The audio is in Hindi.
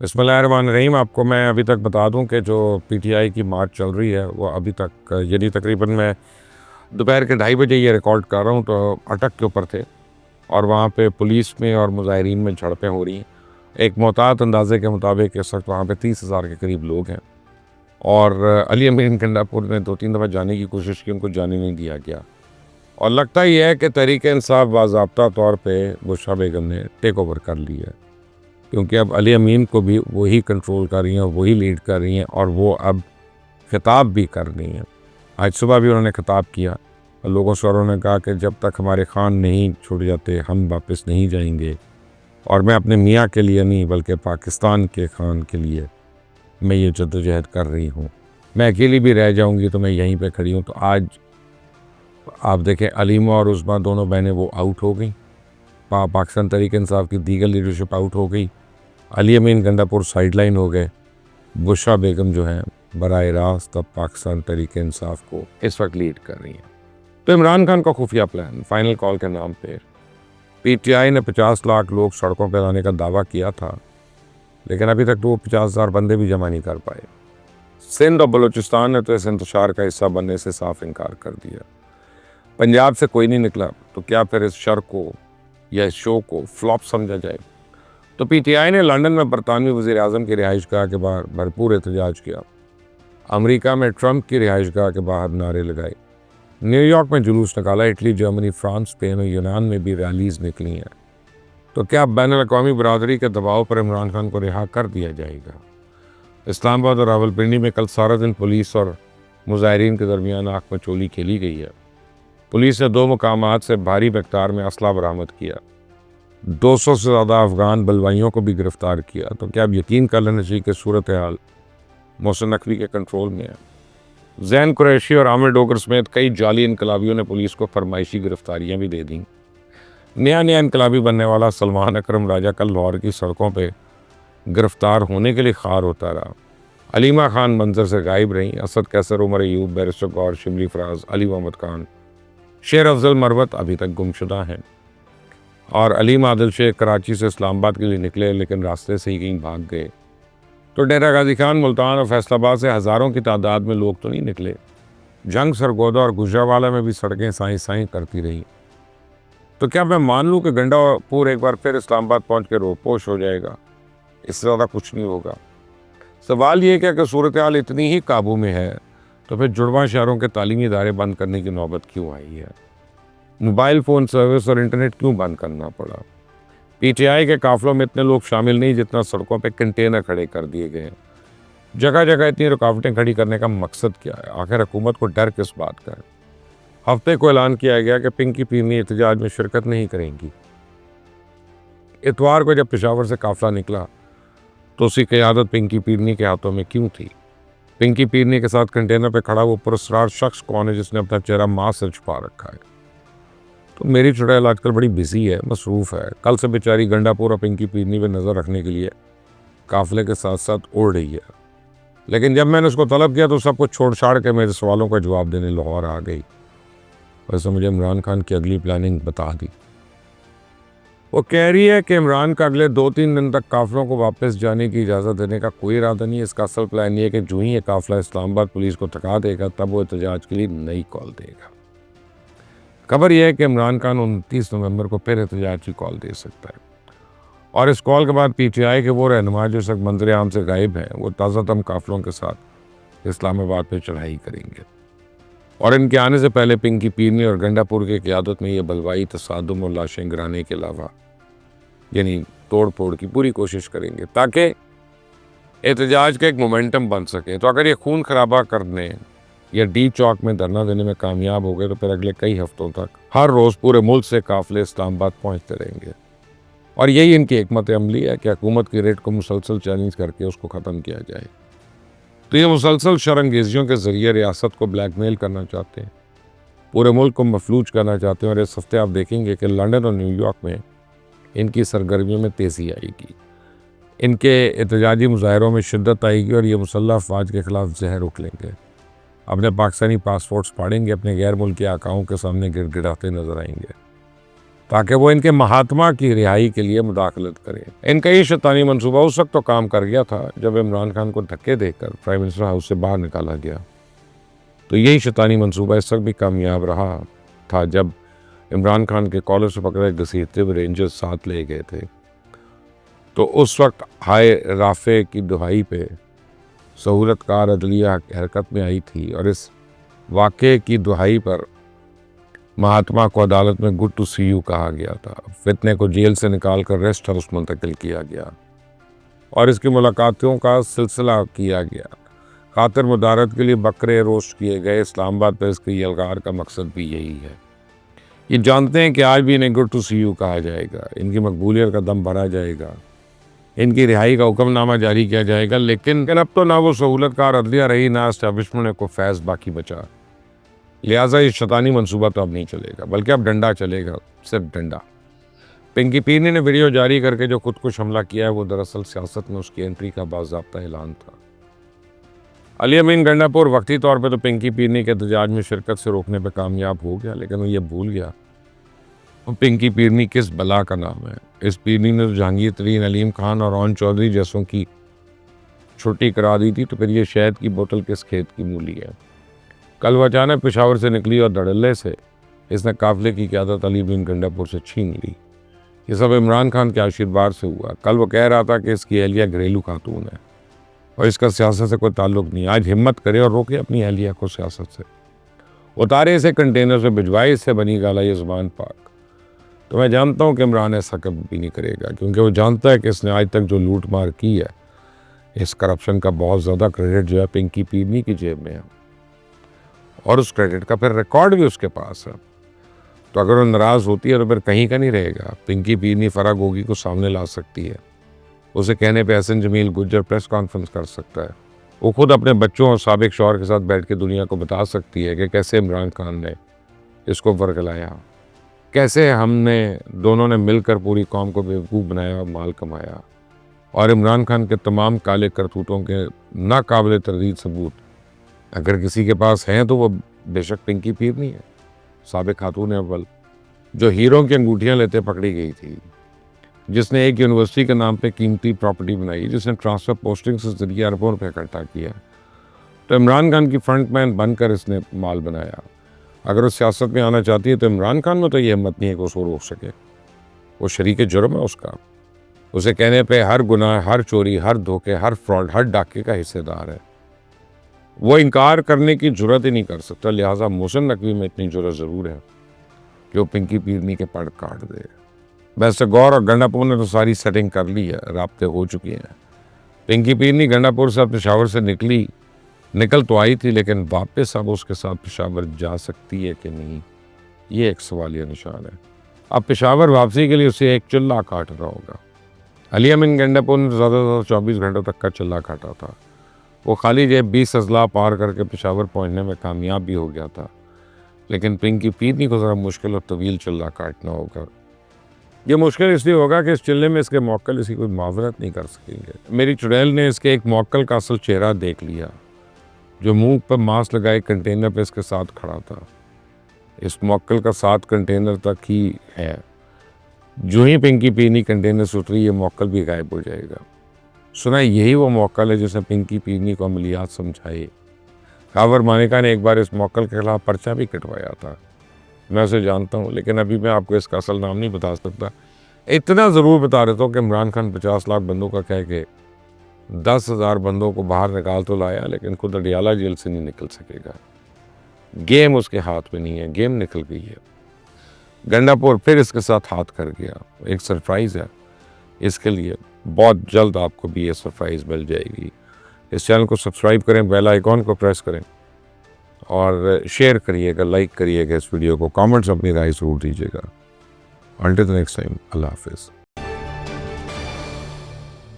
बिस्मिल्लाहिर्रहमानिर्रहीम। आपको मैं अभी तक बता दूं कि जो पीटीआई की मार्च चल रही है वो अभी तक यानी तकरीबन मैं दोपहर के 2:30 बजे ये रिकॉर्ड कर रहा हूं तो अटक के ऊपर थे और वहाँ पे पुलिस में और मुजाहिरीन में झड़पें हो रही हैं। एक मोहतात अंदाजे के मुताबिक इस वक्त वहाँ पे 30,000 के करीब लोग हैं और अली अमीन गंडापुर ने 2-3 दफ़ा जाने की कोशिश की, उनको जाने नहीं दिया गया और लगता ही है कि तहरीक इंसाफ बाज़ाब्ता तौर पर बुशरा बेगम ने टेक ओवर कर ली है, क्योंकि अब अली अमीन को भी वही कंट्रोल कर रही हैं और वही लीड कर रही हैं और वो अब खिताब भी कर रही हैं। आज सुबह भी उन्होंने खिताब किया और लोगों से उन्होंने कहा कि जब तक हमारे खान नहीं छूट जाते हम वापस नहीं जाएंगे और मैं अपने मियाँ के लिए नहीं बल्कि पाकिस्तान के खान के लिए मैं ये जद्दोजहद कर रही हूँ। मैं अकेली भी रह जाऊँगी तो मैं यहीं पर खड़ी हूँ। तो आज आप देखें, अलीमा और उस्मा दोनों बहनें वो आउट हो गई, पाकिस्तान तहरीक इंसाफ की दीगर लीडरशिप आउट हो गई, अली अमीन गंडापुर साइडलाइन हो गए, बुशरा बेगम जो हैं बराह रास्त अब पाकिस्तान तहरीक इंसाफ को इस वक्त लीड कर रही हैं। तो इमरान खान का खुफिया प्लान फाइनल कॉल के नाम पे पीटीआई ने 50 लाख लोग सड़कों पर लाने का दावा किया था, लेकिन अभी तक तो वो 50,000 बंदे भी जमा नहीं कर पाए। सिंध और बलूचिस्तान ने तो इस इंतशार का हिस्सा बनने से साफ इनकार कर दिया। पंजाब से कोई नहीं निकला, तो क्या फिर इस शर को या इस शो को फ्लॉप समझा जाए? तो पीटीआई ने लंदन में बरतानवी वज़ीर-ए-आज़म की रिहाइशगाह के बाहर भरपूर एहतजाज किया, अमेरिका में ट्रंप की रिहाइशगाह के बाहर नारे लगाए, न्यूयॉर्क में जुलूस निकाला, इटली, जर्मनी, फ्रांस, स्पेन और यूनान में भी रैलीज निकली हैं। तो क्या बैनुल-अक़वामी बरादरी के दबाव पर इमरान खान को रिहा कर दिया जाएगा? इस्लामाबाद और रावलपिंडी में कल सारा दिन पुलिस और मुजाहिरीन के दरमियान आँख में चोली खेली गई है। पुलिस ने 2 मुकामात से भारी मिक़दार में असला बरामद किया, 200 से ज़्यादा अफगान बलवाइयों को भी गिरफ्तार किया। तो क्या अब यकीन कर लेना चाहिए कि सूरत हाल मोहसिन नकवी के कंट्रोल में है। जैन कुरैशी और आमिर डोगर समेत कई जाली इनकलाबियों ने पुलिस को फरमाइशी गिरफ्तारियां भी दे दी। नया इनकलाबी बनने वाला सलमान अकरम राजा कल लाहौर की सड़कों पर गिरफ्तार होने के लिए खार होता रहा। अलीमा खान मंजर से गायब रहीं, असद कैसर, उमर अयूब, बैरिस्टर गौर, शिबली फराज, अली मोहम्मद खान, शेर अफजल मरवत अभी तक गुमशुदा हैं और अलीम आदिल शेख कराची से इस्लामाबाद के लिए निकले लेकिन रास्ते से ही कहीं भाग गए। तो डेरा गाजी खान, मुल्तान और फैसलाबाद से हज़ारों की तादाद में लोग तो नहीं निकले, जंग, सरगोदा और गुजरावाला में भी सड़कें साई साई करती रही। तो क्या मैं मान लूँ कि गंडापुर एक बार फिर इस्लामाबाद पहुँच के रोपोश हो जाएगा? इससे ज़्यादा कुछ नहीं होगा। सवाल ये क्या कि सूरत हाल इतनी ही काबू में है तो फिर जुड़वा शहरों के तालीमी इदारे बंद करने की नौबत क्यों आई है? मोबाइल फ़ोन सर्विस और इंटरनेट क्यों बंद करना पड़ा? पीटीआई के काफिलों में इतने लोग शामिल नहीं जितना सड़कों पे कंटेनर खड़े कर दिए गए हैं। जगह जगह इतनी रुकावटें खड़ी करने का मकसद क्या है? आखिर हुकूमत को डर किस बात का है? हफ्ते को ऐलान किया गया कि पिंकी पीरनी एहतजाज में शिरकत नहीं करेंगी। इतवार को जब पेशावर से काफिला निकला तो उसकी क़यादत पिंकी पीरनी के हाथों में क्यों थी? पिंकी पीरनी के साथ कंटेनर पे खड़ा वो पुरस्कार शख्स कौन है जिसने अपना चेहरा मास्क से छुपा रखा है? तो मेरी चुड़ैल आजकल बड़ी बिजी है, मसरूफ़ है। कल से बेचारी गंडापुर और पिंकी पीरनी पे नज़र रखने के लिए काफिले के साथ साथ उड़ रही है, लेकिन जब मैंने उसको तलब किया तो सब कुछ छोड़ छाड़ के मेरे सवालों का जवाब देने लाहौर आ गई। वैसे मुझे इमरान खान की अगली प्लानिंग बता दी। वो कह रही है कि इमरान का अगले 2-3 दिन तक काफिलों को वापस जाने की इजाज़त देने का कोई इरादा नहीं है। इसका असल प्लान ये है कि जो ही ये काफिला इस्लामाबाद पुलिस को थका देगा तब वो एहतजाज के लिए नई कॉल देगा। खबर यह है कि इमरान खान 29 नवंबर को फिर एहतजाज की कॉल दे सकता है और इस कॉल के बाद पीटीआई के वो रहनुमा जो इस वक्त मंजर आम से गायब हैं वो ताज़ा तम काफिलों के साथ इस्लामाबाद पर चढ़ाई करेंगे और इनके आने से पहले पिंकी पीरनी और गंडापुर की क़यादत में ये बलवाई तसादुम और लाशें गिराने के अलावा यानी तोड़ फोड़ की पूरी कोशिश करेंगे ताकि एहतजाज का एक मोमेंटम बन सके। तो अगर ये खून खराबा करने या डी चौक में धरना देने में कामयाब हो गए तो फिर अगले कई हफ्तों तक हर रोज़ पूरे मुल्क से काफिले इस्लामाबाद पहुंचते रहेंगे और यही इनकी हिकमत अमली है कि हुकूमत की रेट को मुसलसल चैलेंज करके उसको ख़त्म किया जाए। तो ये मुसलसल शरंगेजियों के ज़रिए रियासत को ब्लैकमेल करना चाहते हैं, पूरे मुल्क को मफलूज करना चाहते हैं और इस हफ्ते आप देखेंगे कि लंदन और न्यूयॉर्क में इनकी सरगर्मियों में तेज़ी आएगी, इनके एहतजाजी मुजाहरों में शिद्दत आएगी और ये मुसल्लह अफवाज के ख़िलाफ़ जहर उगलेंगे, अपने पाकिस्तानी पासपोर्ट्स फाड़ेंगे, अपने गैर मुल्की आकाओं के सामने गिड़गिड़ाते नजर आएंगे। ताकि वो इनके महात्मा की रिहाई के लिए मुदाखलत करें। इनका ये शैतानी मंसूबा उस वक्त तो काम कर गया था जब इमरान खान को धक्के देकर प्राइम मिनिस्टर हाउस से बाहर निकाला गया। तो यही शैतानी मंसूबा इस वक्त भी कामयाब रहा था जब इमरान खान के कॉलर से पकड़े घसीटते हुए रेंजर्स साथ ले गए थे। तो उस वक्त हाय राफे की दुहाई पे सहूलतकार अदलिया हरकत में आई थी और इस वाक़े की दुहाई पर महात्मा को अदालत में गुड टू सी यू कहा गया था। फितने को जेल से निकाल कर रेस्ट हाउस मुंतकिल किया गया और इसकी मुलाकातों का सिलसिला किया गया। खातिर मुदारत के लिए बकरे रोस्ट किए गए। इस्लामाबाद पर इसके यलगार का मकसद भी यही है। ये जानते हैं कि आज भी इन्हें गुड टू सी यू कहा जाएगा, इनकी मकबूलियत का दम भरा जाएगा, इनकी रिहाई का हुक्मनामा जारी किया जाएगा, लेकिन अब तो ना वो सहूलतकार अदलिया रही, ना एस्टैब्लिशमेंट को फैज़ बाकी बचा। लिहाजा ये शैतानी मंसूबा तो अब नहीं चलेगा, बल्कि अब डंडा चलेगा, सिर्फ डंडा। पिंकी पीरनी ने वीडियो जारी करके जो खुदकुश हमला किया है वो दरअसल सियासत में उसकी एंट्री का बाज़ाब्ता ऐलान था। अली अमीन गंडापुर वक्ती तौर पे तो पिंकी पीरनी के एहतजाज में शिरकत से रोकने पे कामयाब हो गया, लेकिन वो ये भूल गया वो पिंकी पीरनी किस बला का नाम है। इस पीरनी ने तो जहांगीर तरीन, अलीम खान और ओन चौधरी जैसों की छुट्टी करा दी थी, तो फिर ये शहद की बोतल किस खेत की मूली है। कल वो अचानक पेशावर से निकली और धड़ल्ले से इसने काफिले की क़यादत अली अमीन गंडापुर से छीन ली। ये सब इमरान खान के आशीर्वाद से हुआ। कल वो कह रहा था कि इसकी अहलिया घरेलू खातून है और इसका सियासत से कोई ताल्लुक नहीं। आज हिम्मत करे और रोके अपनी अहलिया को सियासत से, उतारे इसे कंटेनर से, भिजवाए इससे बनी गाला ये ज़ुबान पाक। तो मैं जानता हूँ कि इमरान ऐसा कभी भी नहीं करेगा, क्योंकि वो जानता है कि इसने आज तक जो लूट मार की है, इस करप्शन का बहुत ज़्यादा क्रेडिट जो है पिंकी पीरनी की जेब में है और उस क्रेडिट का फिर रिकॉर्ड भी उसके पास है। तो अगर वो नाराज़ होती है तो फिर कहीं का नहीं रहेगा। पिंकी पीरनी फराह गोगी को सामने ला सकती है, उसे कहने पे एहसन जमील गुज्जर प्रेस कॉन्फ्रेंस कर सकता है। वो खुद अपने बच्चों और साबिक शौहर के साथ बैठ के दुनिया को बता सकती है कि कैसे इमरान खान ने इसको वर्गलाया, कैसे हमने दोनों ने मिलकर पूरी कौम को बेवकूफ़ बनाया और माल कमाया। और इमरान खान के तमाम काले करतूतों के नाकाबिल तरदीद सबूत अगर किसी के पास हैं तो वो बेशक पिंकी पीरनी है, साबिक खातून अव्वल, जो हीरों की अंगूठियाँ लेते पकड़ी गई थी, जिसने एक यूनिवर्सिटी के नाम पे कीमती प्रॉपर्टी बनाई, जिसने ट्रांसफ़र पोस्टिंग से जरिए अरबों रुपये इकट्ठा किया। तो इमरान खान की फ्रंटमैन बनकर इसने माल बनाया। अगर वो सियासत में आना चाहती है तो इमरान खान में तो ये हिम्मत नहीं है कि उसको रोक सके। वो शरीक जुर्म है उसका। उसे कहने पे हर गुनाह, हर चोरी, हर धोखे, हर फ्रॉड, हर डाके का हिस्सेदार है। वो इनकार करने की जुर्रत ही नहीं कर सकता। लिहाजा मोहसिन नकवी में इतनी जुर्रत ज़रूर है कि वो पिंकी पीरनी के पड़ काट दे। वैसे गौर और गंडापुर ने तो सारी सेटिंग कर ली है, राब्ते हो चुकी हैं। पिंकी पीरनी गंडापुर से पेशावर से निकल तो आई थी, लेकिन वापस अब उसके साथ पेशावर जा सकती है कि नहीं, ये एक सवालिया निशान है। अब पेशावर वापसी के लिए उसे एक चिल्ला काट रहा होगा। अली अमीन गंडापुर ने ज़्यादा से ज़्यादा 24 घंटों तक का चिल्ला काटा था। वो खाली जेब 20 अजला पार करके पेशावर पहुंचने में कामयाब भी हो गया था, लेकिन पिंकी पीरनी को ज़रा मुश्किल और तवील चिल्ला काटना होगा। ये मुश्किल इसलिए होगा कि इस चिल्ले में इसके मौक्कल इसकी कोई मावरत नहीं कर सकेंगे। मेरी चुड़ैल ने इसके एक मौक्कल का असल चेहरा देख लिया, जो मुंह पर मास्क लगाए कंटेनर पे इसके साथ खड़ा था। इस मौक्कल का साथ कंटेनर तक ही है। जो ही पिंकी पीरनी कंटेनर से उतरी, ये मौक्कल भी गायब हो जाएगा। सुना यही वो मौक्कल है जिसने पिंकी पीरनी को अमलियात समझाए। कावर मानिका ने एक बार इस मौक्कल के खिलाफ पर्चा भी कटवाया था। मैं उसे जानता हूँ, लेकिन अभी मैं आपको इसका असल नाम नहीं बता सकता। इतना ज़रूर बता देता हूँ कि इमरान खान 50 लाख बंदों का कह के 10,000 बंदों को बाहर निकाल तो लाया, लेकिन खुद अडियाला जेल से नहीं निकल सकेगा। गेम उसके हाथ में नहीं है, गेम निकल गई है। गंडापुर फिर इसके साथ हाथ कर गया। एक सरप्राइज़ है इसके लिए, बहुत जल्द आपको भी ये सरप्राइज़ मिल जाएगी। इस चैनल को सब्सक्राइब करें, बेल आइकॉन को प्रेस करें और शेयर करिएगा, लाइक करिएगा इस वीडियो को, कमेंट्स अपनी राय ज़रूर दीजिएगा। अंटिल द नेक्स्ट टाइम, अल्लाह हाफिज़।